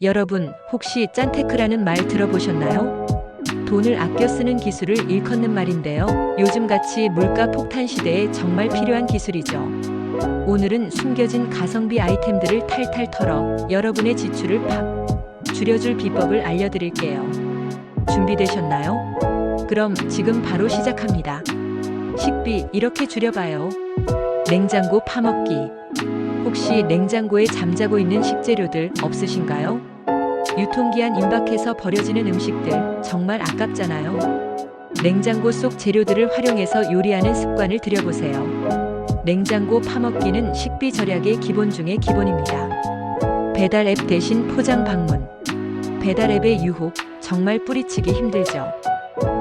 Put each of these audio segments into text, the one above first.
여러분, 혹시 짠테크라는 말 들어보셨나요? 돈을 아껴 쓰는 기술을 일컫는 말인데요. 요즘같이 물가 폭탄 시대에 정말 필요한 기술이죠. 오늘은 숨겨진 가성비 아이템들을 탈탈 털어 여러분의 지출을 팍 줄여줄 비법을 알려드릴게요. 준비되셨나요? 그럼 지금 바로 시작합니다. 식비 이렇게 줄여봐요. 냉장고 파먹기. 혹시 냉장고에 잠자고 있는 식재료들 없으신가요? 유통기한 임박해서 버려지는 음식들 정말 아깝잖아요. 냉장고 속 재료들을 활용해서 요리하는 습관을 들여보세요. 냉장고 파먹기는 식비 절약의 기본 중의 기본입니다. 배달 앱 대신 포장 방문. 배달 앱의 유혹 정말 뿌리치기 힘들죠.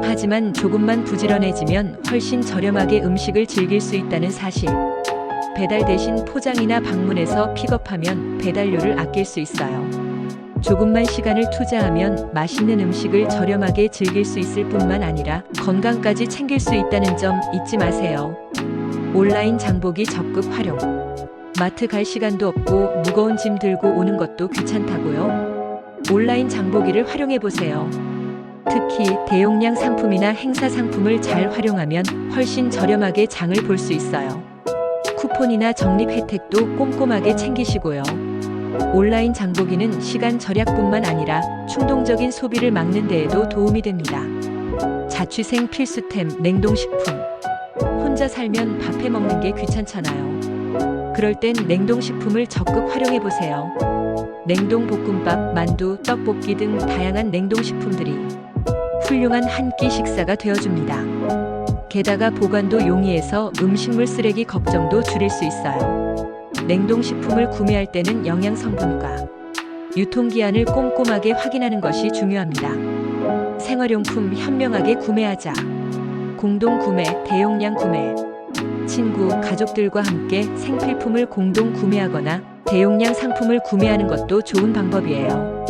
하지만 조금만 부지런해지면 훨씬 저렴하게 음식을 즐길 수 있다는 사실. 배달 대신 포장이나 방문해서 픽업하면 배달료를 아낄 수 있어요. 조금만 시간을 투자하면 맛있는 음식을 저렴하게 즐길 수 있을 뿐만 아니라 건강까지 챙길 수 있다는 점 잊지 마세요. 온라인 장보기 적극 활용. 마트 갈 시간도 없고 무거운 짐 들고 오는 것도 귀찮다고요? 온라인 장보기를 활용해보세요. 특히 대용량 상품이나 행사 상품을 잘 활용하면 훨씬 저렴하게 장을 볼 수 있어요. 쿠폰이나 적립 혜택도 꼼꼼하게 챙기시고요. 온라인 장보기는 시간 절약뿐만 아니라 충동적인 소비를 막는 데에도 도움이 됩니다. 자취생 필수템 냉동식품. 혼자 살면 밥해 먹는 게 귀찮잖아요. 그럴 땐 냉동식품을 적극 활용해보세요. 냉동 볶음밥, 만두, 떡볶이 등 다양한 냉동식품들이 훌륭한 한 끼 식사가 되어줍니다. 게다가 보관도 용이해서 음식물 쓰레기 걱정도 줄일 수 있어요. 냉동식품을 구매할 때는 영양 성분과 유통기한을 꼼꼼하게 확인하는 것이 중요합니다. 생활용품 현명하게 구매하자. 공동 구매, 대용량 구매. 친구, 가족들과 함께 생필품을 공동 구매하거나 대용량 상품을 구매하는 것도 좋은 방법이에요.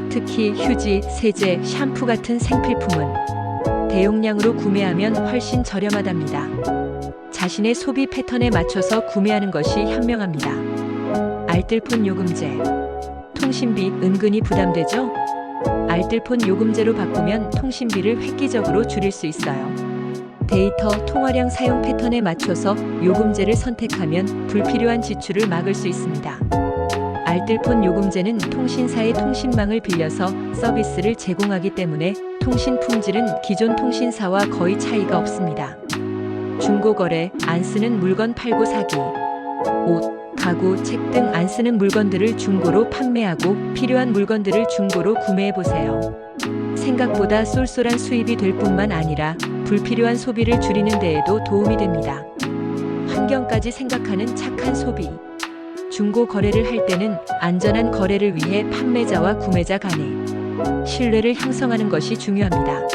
특히 휴지, 세제, 샴푸 같은 생필품은 대용량으로 구매하면 훨씬 저렴하답니다. 자신의 소비 패턴에 맞춰서 구매하는 것이 현명합니다. 알뜰폰 요금제. 통신비 은근히 부담되죠? 알뜰폰 요금제로 바꾸면 통신비를 획기적으로 줄일 수 있어요. 데이터 통화량 사용 패턴에 맞춰서 요금제를 선택하면 불필요한 지출을 막을 수 있습니다. 알뜰폰 요금제는 통신사의 통신망을 빌려서 서비스를 제공하기 때문에 통신 품질은 기존 통신사와 거의 차이가 없습니다. 중고거래, 안 쓰는 물건 팔고 사기. 옷, 가구, 책 등 안 쓰는 물건들을 중고로 판매하고 필요한 물건들을 중고로 구매해보세요. 생각보다 쏠쏠한 수입이 될 뿐만 아니라 불필요한 소비를 줄이는 데에도 도움이 됩니다. 환경까지 생각하는 착한 소비. 중고 거래를 할 때는 안전한 거래를 위해 판매자와 구매자 간의 신뢰를 형성하는 것이 중요합니다.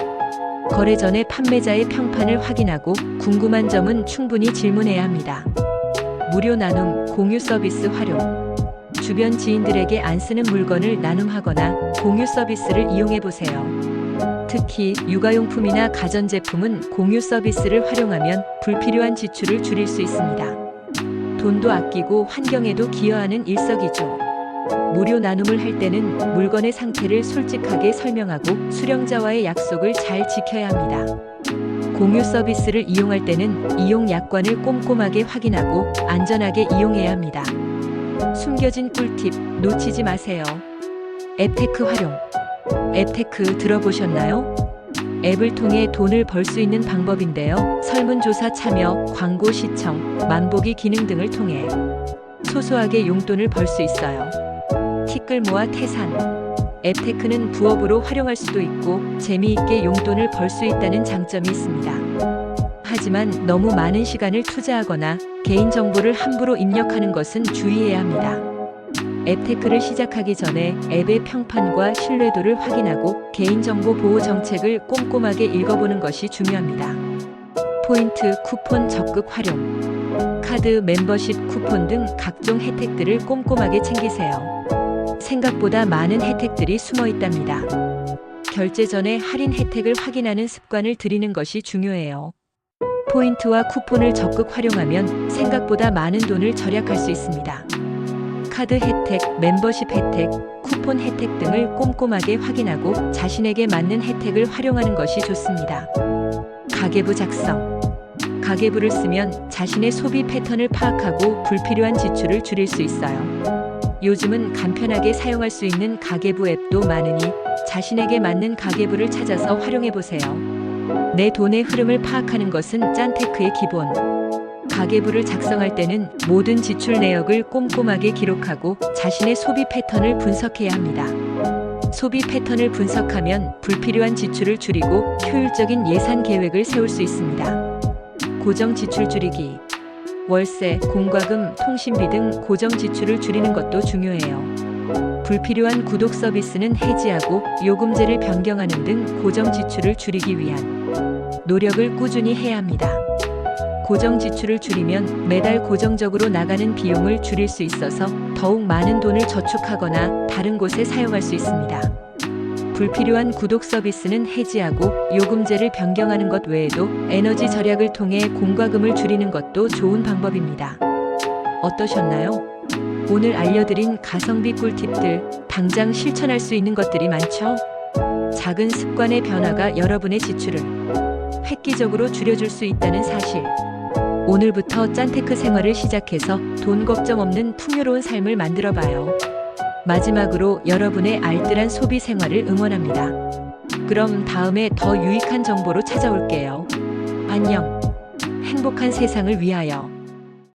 거래 전에 판매자의 평판을 확인하고 궁금한 점은 충분히 질문해야 합니다. 무료 나눔, 공유 서비스 활용. 주변 지인들에게 안 쓰는 물건을 나눔하거나 공유 서비스를 이용해보세요. 특히 육아용품이나 가전제품은 공유 서비스를 활용하면 불필요한 지출을 줄일 수 있습니다. 돈도 아끼고 환경에도 기여하는 일석이조. 무료 나눔을 할 때는 물건의 상태를 솔직하게 설명하고 수령자와의 약속을 잘 지켜야 합니다. 공유 서비스를 이용할 때는 이용 약관을 꼼꼼하게 확인하고 안전하게 이용해야 합니다. 숨겨진 꿀팁 놓치지 마세요. 앱테크 활용. 앱테크 들어보셨나요? 앱을 통해 돈을 벌 수 있는 방법인데요. 설문조사 참여, 광고 시청, 만보기 기능 등을 통해 소소하게 용돈을 벌 수 있어요. 티끌 모아 태산. 앱테크는 부업으로 활용할 수도 있고 재미있게 용돈을 벌 수 있다는 장점이 있습니다. 하지만 너무 많은 시간을 투자하거나 개인정보를 함부로 입력하는 것은 주의해야 합니다. 앱테크를 시작하기 전에 앱의 평판과 신뢰도를 확인하고 개인정보 보호 정책을 꼼꼼하게 읽어보는 것이 중요합니다. 포인트, 쿠폰 적극 활용. 카드, 멤버십, 쿠폰 등 각종 혜택들을 꼼꼼하게 챙기세요. 생각보다 많은 혜택들이 숨어 있답니다. 결제 전에 할인 혜택을 확인하는 습관을 들이는 것이 중요해요. 포인트와 쿠폰을 적극 활용하면 생각보다 많은 돈을 절약할 수 있습니다. 카드 혜택, 멤버십 혜택, 쿠폰 혜택 등을 꼼꼼하게 확인하고 자신에게 맞는 혜택을 활용하는 것이 좋습니다. 가계부 작성. 가계부를 쓰면 자신의 소비 패턴을 파악하고 불필요한 지출을 줄일 수 있어요. 요즘은 간편하게 사용할 수 있는 가계부 앱도 많으니 자신에게 맞는 가계부를 찾아서 활용해 보세요. 내 돈의 흐름을 파악하는 것은 짠테크의 기본. 가계부를 작성할 때는 모든 지출 내역을 꼼꼼하게 기록하고 자신의 소비 패턴을 분석해야 합니다. 소비 패턴을 분석하면 불필요한 지출을 줄이고 효율적인 예산 계획을 세울 수 있습니다. 고정 지출 줄이기. 월세, 공과금, 통신비 등 고정 지출을 줄이는 것도 중요해요. 불필요한 구독 서비스는 해지하고 요금제를 변경하는 등 고정 지출을 줄이기 위한 노력을 꾸준히 해야 합니다. 고정 지출을 줄이면 매달 고정적으로 나가는 비용을 줄일 수 있어서 더욱 많은 돈을 저축하거나 다른 곳에 사용할 수 있습니다. 불필요한 구독 서비스는 해지하고 요금제를 변경하는 것 외에도 에너지 절약을 통해 공과금을 줄이는 것도 좋은 방법입니다. 어떠셨나요? 오늘 알려드린 가성비 꿀팁들, 당장 실천할 수 있는 것들이 많죠? 작은 습관의 변화가 여러분의 지출을 획기적으로 줄여줄 수 있다는 사실. 오늘부터 짠테크 생활을 시작해서 돈 걱정 없는 풍요로운 삶을 만들어봐요. 마지막으로 여러분의 알뜰한 소비 생활을 응원합니다. 그럼 다음에 더 유익한 정보로 찾아올게요. 안녕. 행복한 세상을 위하여.